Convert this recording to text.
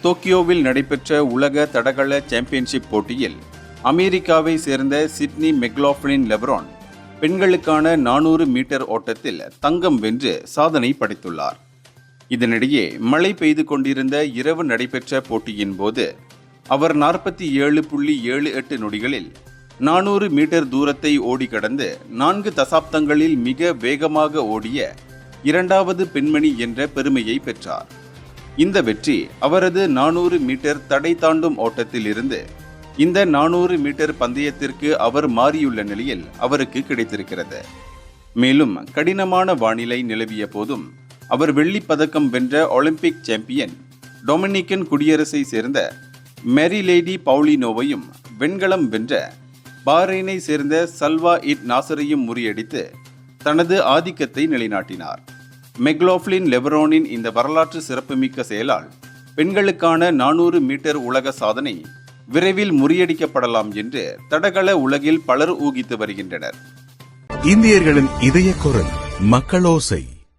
டோக்கியோவில் நடைபெற்ற உலக தடகள சாம்பியன்ஷிப் போட்டியில் அமெரிக்காவை சேர்ந்த சிட்னி மெக்லாஃப்லின் லெப்ரான் பெண்களுக்கான 400 மீட்டர் ஓட்டத்தில் தங்கம் வென்று சாதனை படைத்துள்ளார். இதனிடையே மழை பெய்து கொண்டிருந்த இரவு நடைபெற்ற போட்டியின் போது அவர் 47.78 நொடிகளில் 400 மீட்டர் தூரத்தை ஓடி கடந்து 4 தசாப்தங்களில் மிக வேகமாக ஓடிய இரண்டாவது பெண்மணி என்ற பெருமையை பெற்றார். இந்த வெற்றி அவரது 400 மீட்டர் தடை தாண்டும் ஓட்டத்தில் இருந்து இந்த 400 மீட்டர் பந்தயத்திற்கு அவர் மாறியுள்ள நிலையில் அவருக்கு கிடைத்திருக்கிறது. மேலும் கடினமான வானிலை நிலவிய போதும் அவர் வெள்ளிப் பதக்கம் வென்ற ஒலிம்பிக் சாம்பியன் டொமினிக்கன் குடியரசை சேர்ந்த மேரிலேடி பவுலினோவையும், வெண்கலம் வென்ற பஹ்ரைனை சேர்ந்த சல்வா இட் நாசரையும் முறியடித்து தனது ஆதிக்கத்தை நிலைநாட்டினார். மெக்லாஃப்லின் லெப்ரானின் இந்த வரலாற்று சிறப்புமிக்க செயலால் பெண்களுக்கான 400 மீட்டர் உலக சாதனை விரைவில் முறியடிக்கப்படலாம் என்று தடகள உலகில் பலர் ஊகித்து வருகின்றனர். இந்தியர்களின் இதய குரல் மக்களோசை.